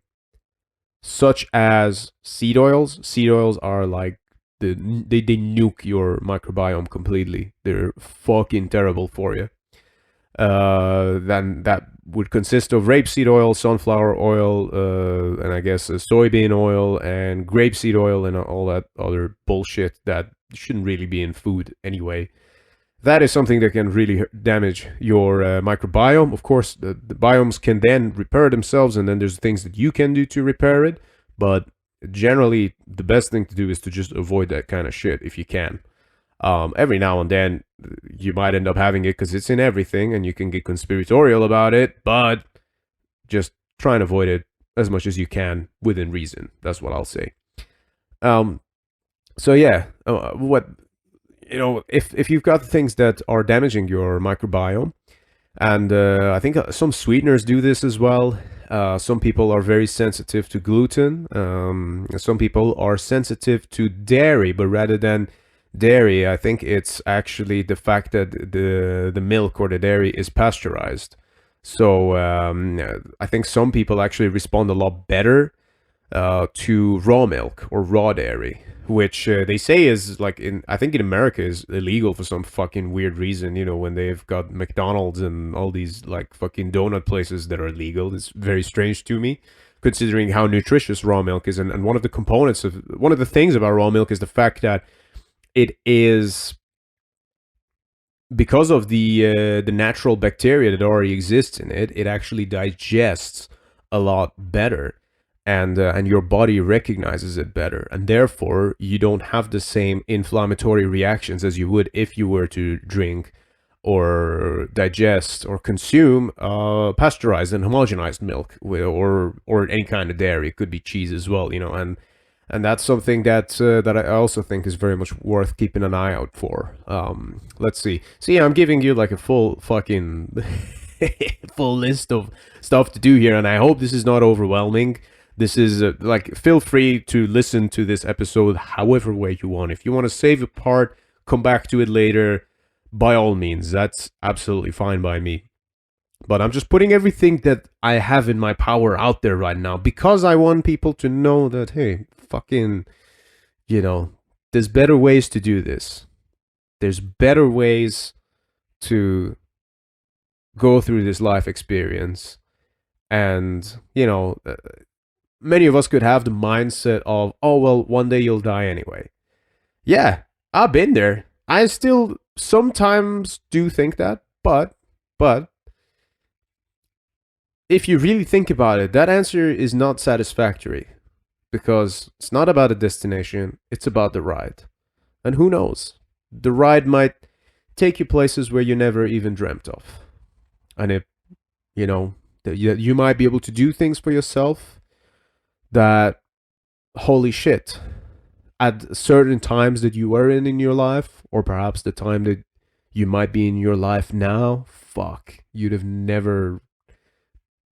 such as seed oils. Seed oils are like they nuke your microbiome completely. They're fucking terrible for you. Then that would consist of rapeseed oil, sunflower oil, and I guess soybean oil and grapeseed oil and all that other bullshit that shouldn't really be in food anyway. That is something that can really damage your microbiome. Of course, the biomes can then repair themselves, and then there's things that you can do to repair it. But generally, the best thing to do is to just avoid that kind of shit if you can. Every now and then, you might end up having it because it's in everything, and you can get conspiratorial about it, but just try and avoid it as much as you can within reason. That's what I'll say. So yeah, what if you've got things that are damaging your microbiome, and I think some sweeteners do this as well. Some people are very sensitive to gluten. Some people are sensitive to dairy, but rather than dairy, I think it's actually the fact that the milk or the dairy is pasteurized. So I think some people actually respond a lot better to raw milk or raw dairy, which they say is like I think in America is illegal for some fucking weird reason. When they've got McDonald's and all these like fucking donut places that are illegal. It's very strange to me, considering how nutritious raw milk is. And one of the things about raw milk is the fact that it is, because of the natural bacteria that already exists in it, it actually digests a lot better, and your body recognizes it better, and therefore you don't have the same inflammatory reactions as you would if you were to drink or digest or consume pasteurized and homogenized milk or any kind of dairy. It could be cheese as well, and that's something that I also think is very much worth keeping an eye out for. Let's see. So yeah, I'm giving you like a full fucking full list of stuff to do here, and I hope this is not overwhelming. This is like, feel free to listen to this episode however way you want. If you want to save a part, come back to it later, by all means. That's absolutely fine by me. But I'm just putting everything that I have in my power out there right now, because I want people to know that, hey, fucking, there's better ways to do this. There's better ways to go through this life experience. And, many of us could have the mindset of, oh, well, one day you'll die anyway. Yeah, I've been there. I still sometimes do think that, but if you really think about it, that answer is not satisfactory, because it's not about a destination, it's about the ride. And who knows? The ride might take you places where you never even dreamt of. And you might be able to do things for yourself that, holy shit, at certain times that you were in your life, or perhaps the time that you might be in your life now, fuck, you'd have never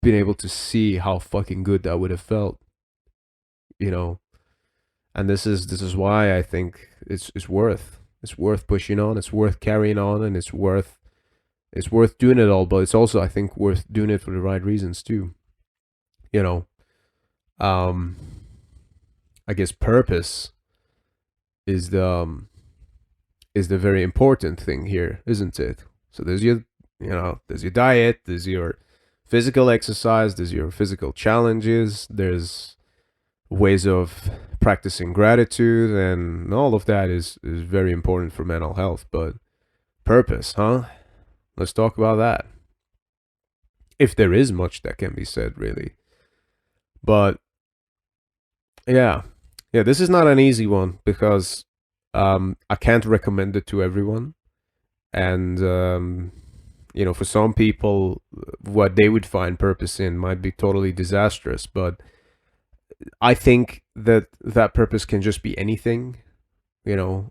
been able to see how fucking good that would have felt, and this is why I think it's worth pushing on, it's worth carrying on, and it's worth doing it all. But it's also, I think, worth doing it for the right reasons too. I guess purpose is the very important thing here, isn't it? So there's your diet, there's your physical exercise, there's your physical challenges, there's ways of practicing gratitude, and all of that is very important for mental health. But purpose, huh? Let's talk about that. If there is much that can be said, really. But yeah, this is not an easy one, because I can't recommend it to everyone, and for some people, what they would find purpose in might be totally disastrous. But I think that purpose can just be anything,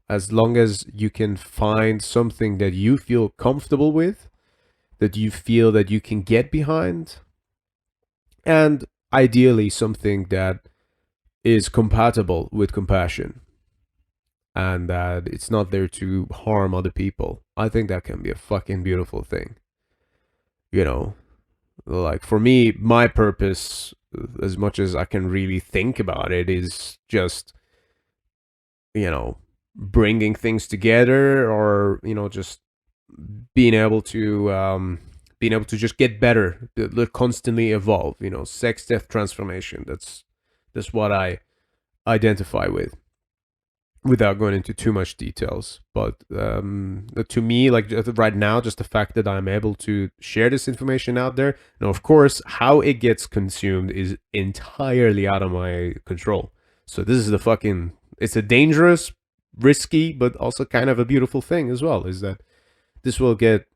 as long as you can find something that you feel comfortable with, that you feel that you can get behind, and ideally something that is compatible with compassion, and that it's not there to harm other people. I think that can be a fucking beautiful thing. Like, for me, my purpose, as much as I can really think about it, is just, bringing things together, or, just being able to just get better, constantly evolve, sex, death, transformation. That's what I identify with, without going into too much details. But to me, like, right now, just the fact that I'm able to share this information out there. Now, of course, how it gets consumed is entirely out of my control. So this is it's a dangerous, risky, but also kind of a beautiful thing as well, is that this will get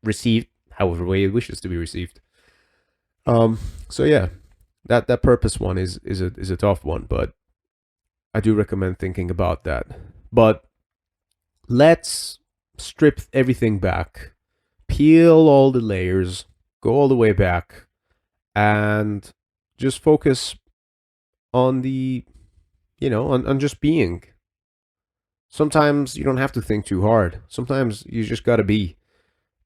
received however way it wishes to be received. So yeah, that purpose one is a tough one, but I do recommend thinking about that. But let's strip everything back, peel all the layers, go all the way back, and just focus on the, on just being. Sometimes you don't have to think too hard. Sometimes you just gotta be.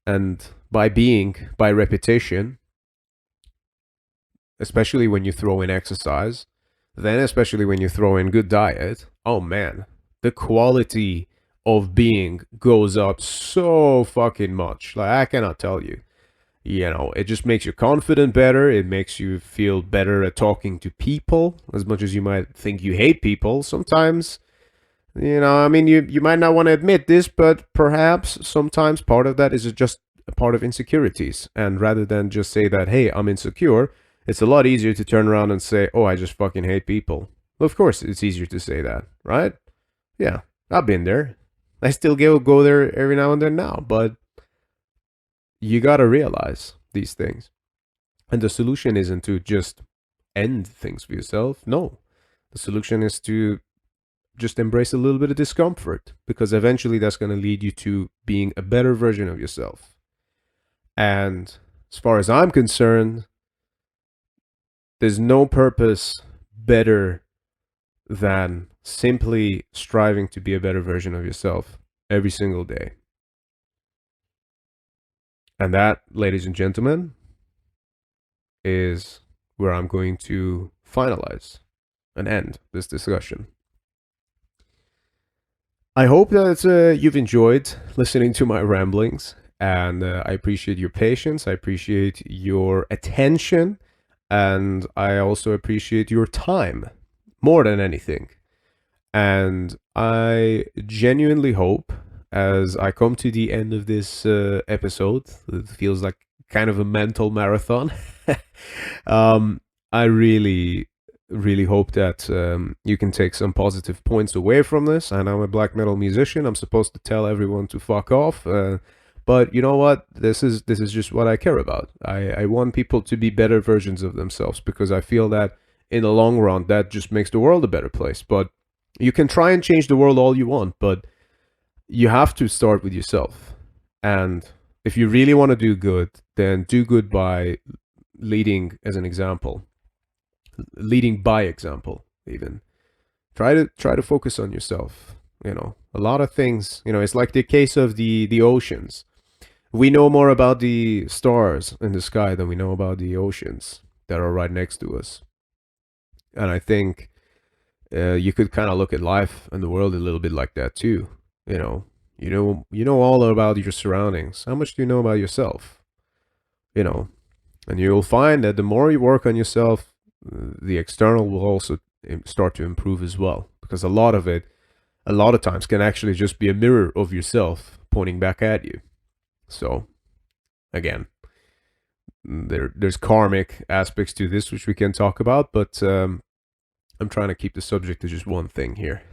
And by being, by repetition, especially when you throw in exercise, then especially when you throw in good diet, oh man, the quality of being goes up so fucking much. Like, I cannot tell you. It just makes you confident better. It makes you feel better at talking to people. As much as you might think you hate people, sometimes, I mean, you might not want to admit this, but perhaps sometimes part of that is just a part of insecurities. And rather than just say that, hey, I'm insecure, it's a lot easier to turn around and say, oh, I just fucking hate people. Well, of course, it's easier to say that, right? Yeah, I've been there. I still go there every now and then now, but you gotta realize these things. And the solution isn't to just end things for yourself. No, the solution is to just embrace a little bit of discomfort, because eventually that's going to lead you to being a better version of yourself. And as far as I'm concerned, there's no purpose better than simply striving to be a better version of yourself every single day. And that, ladies and gentlemen, is where I'm going to finalize and end this discussion. I hope that you've enjoyed listening to my ramblings, and I appreciate your patience. I appreciate your attention, and I also appreciate your time more than anything. And I genuinely hope, as I come to the end of this episode, it feels like kind of a mental marathon. I really hope that you can take some positive points away from this. And I'm a black metal musician. I'm supposed to tell everyone to fuck off. But you know what? This is just what I care about. I want people to be better versions of themselves, because I feel that in the long run, that just makes the world a better place. But you can try and change the world all you want, but you have to start with yourself. And if you really want to do good, then do good by leading as an example. Leading by example, even. Try to focus on yourself. A lot of things, it's like the case of the oceans. We know more about the stars in the sky than we know about the oceans that are right next to us. And I think you could kind of look at life and the world a little bit like that too. You know all about your surroundings. How much do you know about yourself? And you'll find that the more you work on yourself, the external will also start to improve as well, because a lot of times can actually just be a mirror of yourself pointing back at you. So again, there's karmic aspects to this which we can talk about, but I'm trying to keep the subject to just one thing here.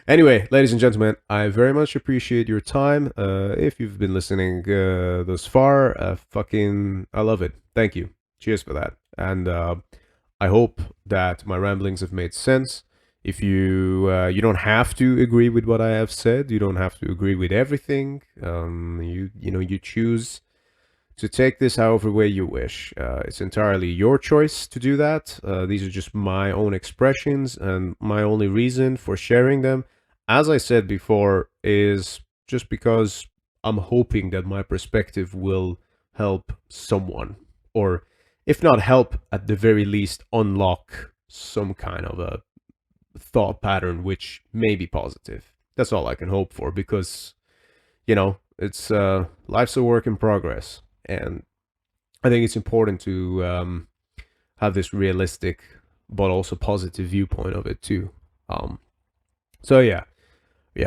Anyway, ladies and gentlemen, I very much appreciate your time. If you've been listening thus far, I love it. Thank you. Cheers for that. And I hope that my ramblings have made sense. If you don't have to agree with what I have said, you don't have to agree with everything. You choose to take this however way you wish. It's entirely your choice to do that. These are just my own expressions, and my only reason for sharing them, as I said before, is just because I'm hoping that my perspective will help someone, or if not help, at the very least unlock some kind of a thought pattern which may be positive. That's all I can hope for, because it's life's a work in progress, and I think it's important to have this realistic but also positive viewpoint of it too. So yeah,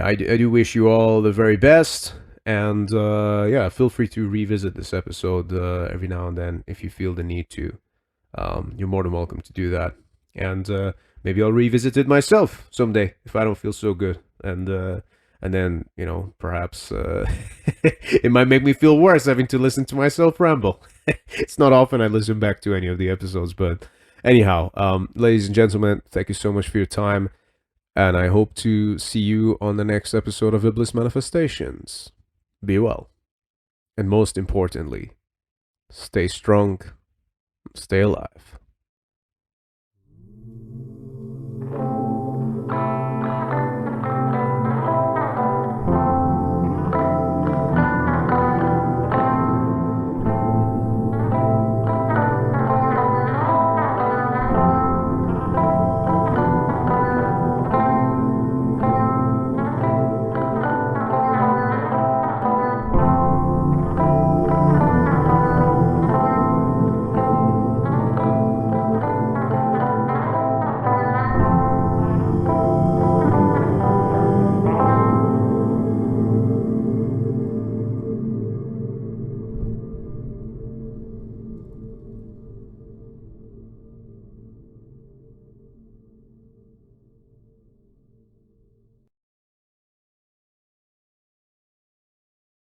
I do wish you all the very best, and feel free to revisit this episode every now and then if you feel the need to. You're more than welcome to do that, and maybe I'll revisit it myself someday if I don't feel so good, and then perhaps it might make me feel worse having to listen to myself ramble. It's not often I listen back to any of the episodes, but anyhow, ladies and gentlemen, thank you so much for your time. And I hope to see you on the next episode of Iblis Manifestations. Be well. And most importantly, stay strong, stay alive.